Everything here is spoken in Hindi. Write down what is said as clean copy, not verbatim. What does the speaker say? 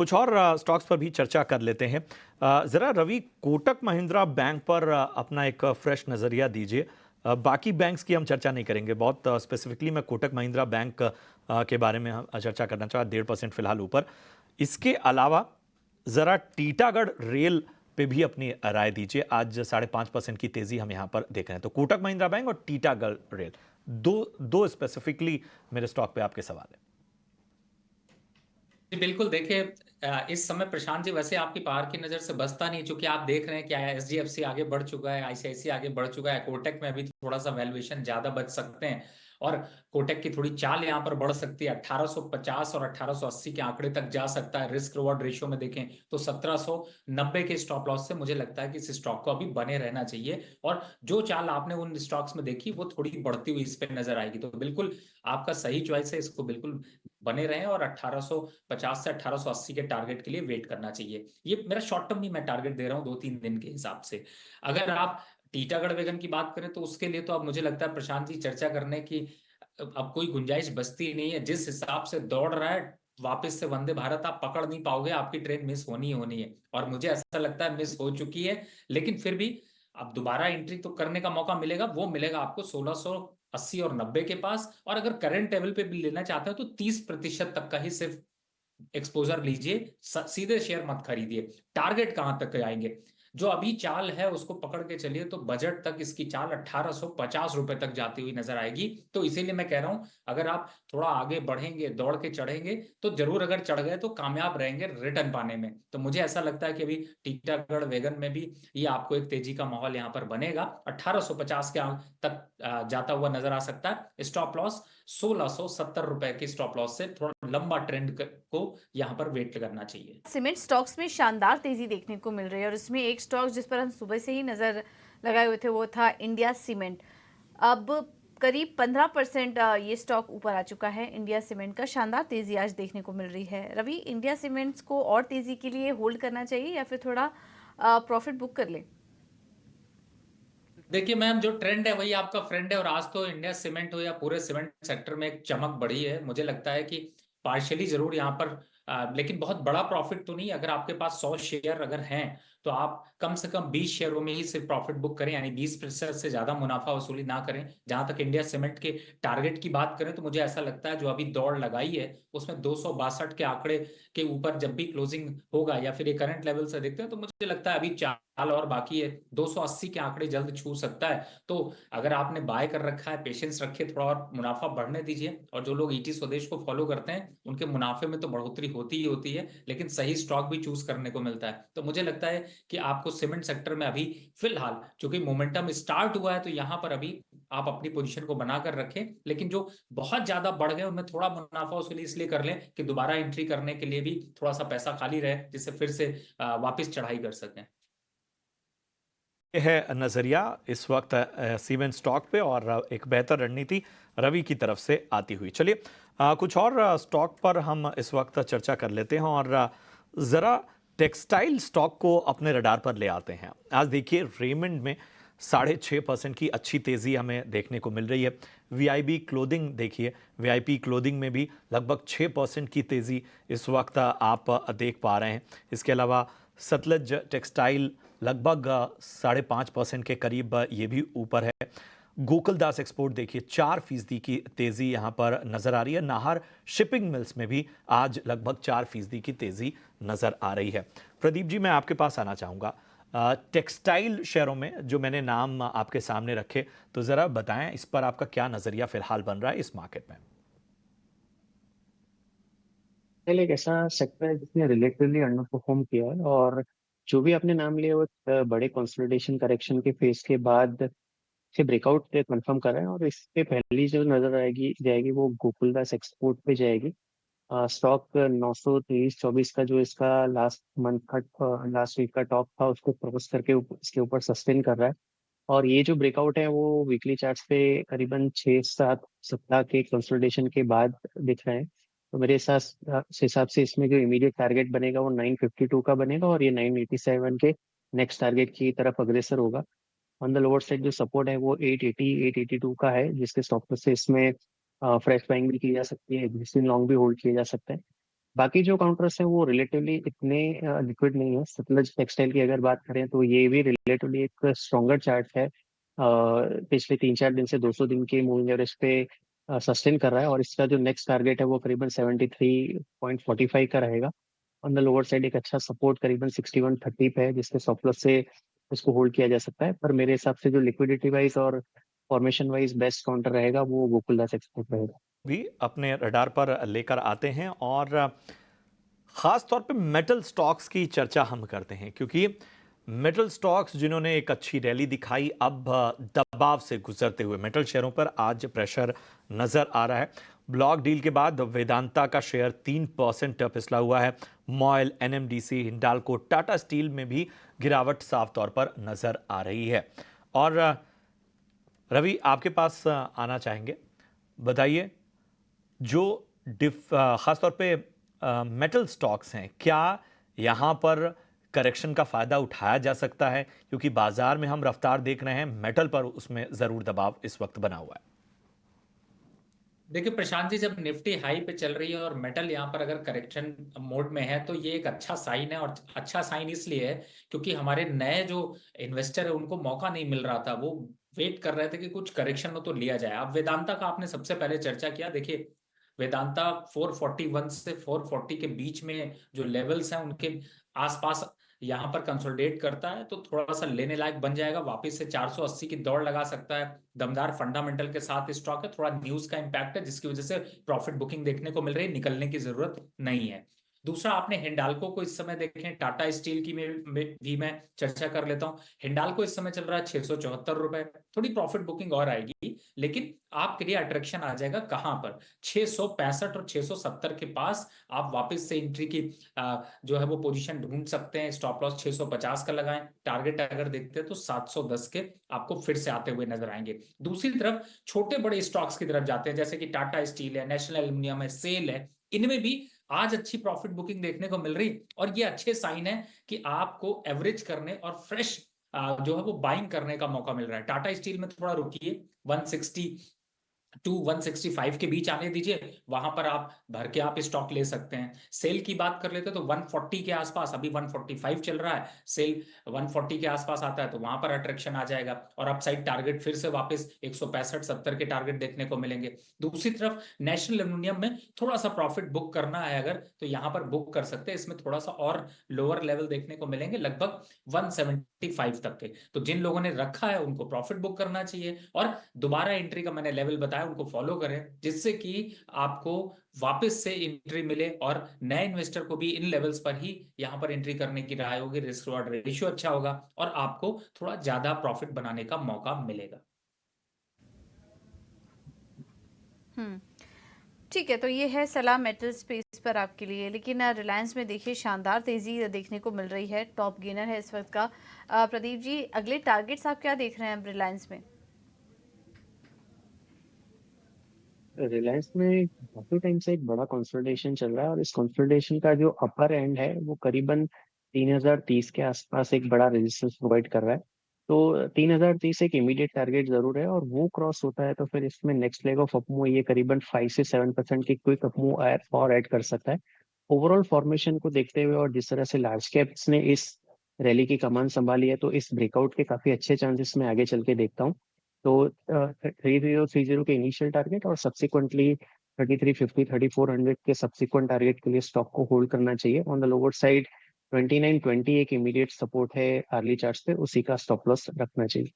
कुछ और स्टॉक्स पर भी चर्चा कर लेते हैं। जरा रवि, कोटक महिंद्रा बैंक पर अपना एक फ्रेश नजरिया दीजिए। बाकी बैंक्स की हम चर्चा नहीं करेंगे, बहुत स्पेसिफिकली मैं कोटक महिंद्रा बैंक के बारे में चर्चा करना चाहा। 1.5% फिलहाल ऊपर। इसके अलावा जरा टीटागढ़ रेल पे भी अपनी राय दीजिए। आज 5.5% की तेजी हम यहाँ पर देख रहे हैं। तो कोटक महिंद्रा बैंक और टीटागढ़ रेल, दो दो स्पेसिफिकली मेरे स्टॉक पे आपके सवाल है। जी बिल्कुल। देखिए, इस समय प्रशांत जी वैसे आपकी पार की नजर से बचता नहीं, चूंकि आप देख रहे हैं कि एचडीएफसी आगे बढ़ चुका है, आईसीआईसी आगे बढ़ चुका है, कोटक में अभी थोड़ा सा वैल्यूएशन ज्यादा बच सकते हैं और कोटक की थोड़ी चाल यहां पर बढ़ सकती है। 1850 और 1880 के आंकड़े तक जा सकता है। रिस्क रिवॉर्ड रेशियो में देखें तो 1790 के स्टॉप लॉस से मुझे लगता है कि इस स्टॉक को अभी बने रहना चाहिए। और जो चाल आपने उन स्टॉक्स में देखी वो थोड़ी बढ़ती हुई इस पे नजर आएगी। तो बिल्कुल आपका सही चॉइस है, इसको बिल्कुल बने रहें और 1850 से 1880 के टारगेट के लिए वेट करना चाहिए। ये मेरा शॉर्ट टर्म नहीं, मैं टारगेट दे रहा हूँ 2-3 दिन के हिसाब से। अगर आप टीटागढ़ वेगन की बात करें तो उसके लिए तो अब मुझे लगता है प्रशांत जी चर्चा करने की अब कोई गुंजाइश बचती नहीं है। जिस हिसाब से दौड़ रहा है वापस से वंदे भारत आप पकड़ नहीं पाओगे, आपकी ट्रेन मिस होनी ही होनी है और मुझे ऐसा लगता है मिस हो चुकी है। लेकिन फिर भी अब दोबारा एंट्री तो करने का मौका मिलेगा, वो मिलेगा आपको 1680 और 90 के पास। और अगर करंट लेवल पे भी लेना चाहते हो तो 30% तक का ही सिर्फ एक्सपोजर लीजिए, सीधे शेयर मत खरीदिए। टारगेट कहां तक आएंगे, जो अभी चाल है उसको पकड़ के चलिए तो बजट तक इसकी चाल 1850 रुपए तक जाती हुई नजर आएगी। तो इसीलिए मैं कह रहा हूं अगर आप थोड़ा आगे बढ़ेंगे, दौड़ के चढ़ेंगे तो जरूर, अगर चढ़ गए तो कामयाब रहेंगे रिटर्न पाने में। तो मुझे ऐसा लगता है कि अभी टीटागढ़ वेगन में भी ये आपको एक तेजी का माहौल यहाँ पर बनेगा। 1850 के तक जाता हुआ नजर आ सकता है। स्टॉप लॉस 1670 रुपए के स्टॉप लॉस से थोड़ा लंबा ट्रेंड को यहाँ पर वेट करना चाहिए। सीमेंट स्टॉक्स में शानदार तेजी देखने को मिल रही है और इसमें एक स्टॉक जिस पर हम सुबह से ही नजर लगाए हुए थे वो था इंडिया सीमेंट। अब करीब 15% ये स्टॉक ऊपर आ चुका है। इंडिया सीमेंट का शानदार तेजी आज देखने को मिल रही है। रवि, इंडिया सीमेंट्स को और तेजी के लिए होल्ड करना चाहिए या फिर थोड़ा प्रॉफिट बुक कर ले? देखिए मैम, जो ट्रेंड है वही आपका फ्रेंड है और आज तो इंडिया सीमेंट हो या पूरे सीमेंट सेक्टर में एक चमक बढ़ी है। मुझे लगता है कि पार्शियली जरूर यहाँ पर लेकिन बहुत बड़ा प्रॉफिट तो नहीं। अगर आपके पास 100 शेयर अगर हैं तो आप कम से कम 20 शेयरों में ही सिर्फ प्रॉफिट बुक करें, यानी 20% से ज्यादा मुनाफा वसूली ना करें। जहां तक इंडिया सीमेंट के टारगेट की बात करें तो मुझे ऐसा लगता है जो अभी दौड़ लगाई है उसमें 262 के आंकड़े के ऊपर जब भी क्लोजिंग होगा या फिर ये करंट लेवल से देखते हैं तो मुझे लगता है अभी चाल और बाकी है। 280 के आंकड़े जल्द छू सकता है। तो अगर आपने बाय कर रखा है, पेशेंस रखिए, थोड़ा और मुनाफा बढ़ने दीजिए। और जो लोग ईटी स्वदेश को फॉलो करते हैं उनके मुनाफे में तो बढ़ोतरी होती ही होती है, लेकिन सही स्टॉक भी चूज करने को मिलता है। तो मुझे लगता है कि आपको सीमेंट सेक्टर में अभी फिलहाल चूंकि मोमेंटम स्टार्ट हुआ है तो यहां पर अभी आप अपनी पोजीशन को बनाकर रखें। लेकिन जो बहुत ज्यादा बढ़ गए उनमें थोड़ा मुनाफा वसूली इसलिए कर लें कि दोबारा एंट्री करने के लिए भी थोड़ा सा पैसा खाली रहे, जिससे फिर से वापस चढ़ाई कर सकें। ये है नजरिया इस वक्त सीमेंट स्टॉक पे और एक बेहतर रणनीति रवि की तरफ से आती हुई। चलिए कुछ और स्टॉक पर हम इस वक्त चर्चा कर लेते हैं और जरा टेक्सटाइल स्टॉक को अपने रडार पर ले आते हैं। आज देखिए रेमंड में 6.5% की अच्छी तेजी हमें देखने को मिल रही है। वीआईपी क्लोथिंग देखिए, वीआईपी क्लोथिंग में भी लगभग 6% की तेजी इस वक्त आप देख पा रहे हैं। इसके अलावा सतलज टेक्सटाइल लगभग 5.5% के करीब ये भी ऊपर है। गोकुलदास एक्सपोर्ट देखिए 4% की तेजी यहां पर नजर आ रही है। नाहर शिपिंग मिल्स में भी आज लगभग 4% की तेजी नजर आ रही है। प्रदीप जी, मैं आपके पास आना चाहूंगा। टेक्सटाइल शेयरों में जो मैंने नाम आपके सामने रखे, तो जरा बताएं इस पर आपका क्या नजरिया फिलहाल बन रहा है इस मार्केट में। पहले एक ऐसा सेक्टर है जिसने रिलेटिवली अंडर परफॉर्म किया है और जो भी आपने नाम लिया वो बड़े कंसोलिडेशन करेक्शन के फेज के बाद से ब्रेकआउट कंफर्म कर रहे हैं और इस पे पहली जो नजर आएगी जाएगी वो गोकुलदास एक्सपोर्ट पे जाएगी। स्टॉक 923-24 का जो इसका लास्ट वीक का टॉप था उसको क्रॉस करके इसके ऊपर सस्टेन कर रहा है। और ये जो ब्रेकआउट है वो वीकली चार्ट्स पे करीबन 6-7 सप्ताह के कंसोलिडेशन के बाद दिख रहे हैं। तो मेरे हिसाब से इसमें जो इमीडिएट टारगेट बनेगा वो 952 का बनेगा और ये 987 के नेक्स्ट टारगेट की तरफ अग्रसर होगा। ऑन द लोअर साइड जो सपोर्ट है वो 880 882 का है, जिसके स्टॉप से इसमें फ्रेश बाइंग भी की जा सकती है, एग्जिस्टिंग लॉन्ग भी होल्ड किए जा सकते हैं। बाकी जो काउंटर्स हैं वो रिलेटिवली इतने लिक्विड नहीं है। सतलज टेक्सटाइल की अगर बात करें तो ये भी रिलेटिवली एक स्ट्रॉन्गर चार्ट है। पिछले 3-4 दिन से 200 दिन के मूविंग एवरेज पे सस्टेन कर रहा है, और इसका जो नेक्स्ट टारगेट है वो करीबन 73.45 का रहेगा। ऑन द लोअर साइड एक अच्छा सपोर्ट करीबन 6130 पे है, जिसके स्टॉप लॉस से इसको होल्ड किया जा सकता है। पर मेरे हिसाब से जो लिक्विडिटी वाइज और फॉर्मेशन वाइज बेस्ट काउंटर रहेगा वो गोकुलदास एक्सपोर्ट रहेगा। भी अपने रडार पर लेकर आते हैं और ख़ास तौर पे मेटल स्टॉक्स की चर्चा हम करते हैं, क्योंकि मेटल स्टॉक्स जिन्होंने एक अच्छी रैली दिखाई, अब दबाव से गुजरते हुए मेटल शेयरों पर आज प्रेशर नज़र आ रहा है। ब्लॉक डील के बाद वेदांता का शेयर 3% फिसला हुआ है। MOIL, NMDC, Hindalco, Tata steel में भी गिरावट साफ तौर पर नज़र आ रही है। और रवि, आपके पास आना चाहेंगे, बताइए जो खासतौर पे मेटल स्टॉक्स हैं, क्या यहाँ पर करेक्शन का फायदा उठाया जा सकता है? क्योंकि बाजार में हम रफ्तार देख रहे हैं, मेटल पर उसमें जरूर दबाव इस वक्त बना हुआ है। देखिए प्रशांत जी, जब निफ्टी हाई पे चल रही है और मेटल यहाँ पर अगर करेक्शन मोड में है तो ये एक अच्छा साइन है। और अच्छा साइन इसलिए है क्योंकि हमारे नए जो इन्वेस्टर है उनको मौका नहीं मिल रहा था, वो वेट कर रहे थे कि कुछ करेक्शन हो तो लिया जाए। अब वेदांता का आपने सबसे पहले चर्चा किया, देखिए वेदांता 441 से 440 के बीच में जो लेवल्स हैं उनके आसपास यहां पर कंसोलिडेट करता है तो थोड़ा सा लेने लायक बन जाएगा। वापस से 480 की दौड़ लगा सकता है। दमदार फंडामेंटल के साथ स्टॉक है, थोड़ा न्यूज का इंपैक्ट है जिसकी वजह से प्रॉफिट बुकिंग देखने को मिल रही है, निकलने की जरूरत नहीं है। दूसरा, आपने हिंडाल्को को इस समय देखें, टाटा स्टील की भी मैं चर्चा कर लेता हूं। हिंडाल्को इस समय चल रहा है 674 रुपए। थोड़ी प्रॉफिट बुकिंग और आएगी, लेकिन आपके लिए अट्रैक्शन आ जाएगा कहां पर, 665 और 670 के पास आप वापस से एंट्री की जो है वो पोजीशन ढूंढ सकते हैं। स्टॉप लॉस 650 का लगाएं। टारगेट अगर देखते हैं तो 710 के आपको फिर से आते हुए नजर आएंगे। दूसरी तरफ छोटे बड़े स्टॉक्स की तरफ जाते हैं, जैसे कि टाटा स्टील है, नेशनल एल्यूमिनियम है, सेल है। इनमें भी आज अच्छी प्रॉफिट बुकिंग देखने को मिल रही, और ये अच्छे साइन है कि आपको एवरेज करने और फ्रेश जो है वो बाइंग करने का मौका मिल रहा है। टाटा स्टील में थोड़ा रुकिए, 160 टू 165 के बीच आने दीजिए, वहां पर आप भर के आप स्टॉक ले सकते हैं। सेल की बात कर लेते तो 140 के आसपास, अभी 145 चल रहा है, सेल 140 के आसपास आता है तो वहां पर अट्रैक्शन आ जाएगा और अपसाइड टारगेट फिर से वापस 165-70 के टारगेट देखने को मिलेंगे। दूसरी तरफ नेशनल एल्यूमिनियम में थोड़ा सा प्रॉफिट बुक करना है अगर, तो यहां पर बुक कर सकते हैं। इसमें थोड़ा सा और लोअर लेवल देखने को मिलेंगे, लगभग 175 तक के। तो जिन लोगों ने रखा है उनको प्रॉफिट बुक करना चाहिए, और दोबारा एंट्री का मैंने लेवल बताया उनको फॉलो करें, जिससे कि आपको वापस से एंट्री मिले। और नए इन्वेस्टर को भी इन लेवल्स पर ही यहां पर एंट्री करने की राय होगी। रिस्क रिवॉर्ड रेशियो अच्छा होगा और आपको थोड़ा ज्यादा प्रॉफिट बनाने का मौका मिलेगा। ठीक है, तो ये है सलाह मेटल स्पेस पर आपके लिए। लेकिन रिलायंस में देखिए शानदार तेजी देखने को मिल रही है, टॉप गेनर है इस वक्त का। प्रदीप जी, अगले टारगेट्स आप क्या देख रहे हैं रिलायंस में? रिलायंस में काफी टाइम से एक बड़ा कंसोलिडेशन चल रहा है, और इस कंसोलिडेशन का जो अपर एंड है वो करीबन 3030 के आसपास एक बड़ा रेजिस्टेंस प्रोवाइड कर रहा है। तो 3030 एक इमीडिएट टारगेट जरूर है, और वो क्रॉस होता है तो फिर इसमें नेक्स्ट लेग ऑफ अपमूव ये करीबन 5 से 7% की क्विक अपमूव और ऐड कर सकता है। ओवरऑल फॉर्मेशन को देखते हुए और जिस तरह से लार्ज कैप्स ने इस रैली की कमान संभाली है, तो इस ब्रेकआउट के काफी अच्छे चांसेस मैं आगे चल के देखता हूँ। तो 3030 के इनिशियल टारगेट और सब्सिक्वेंटली 3350 3400 के सब्सिक्वेंट टारगेट के लिए स्टॉक को होल्ड करना चाहिए। ऑन द लोअर साइड 2920 एक इमीडिएट सपोर्ट है अर्ली चार्ट्स पे, उसी का स्टॉप लॉस रखना चाहिए।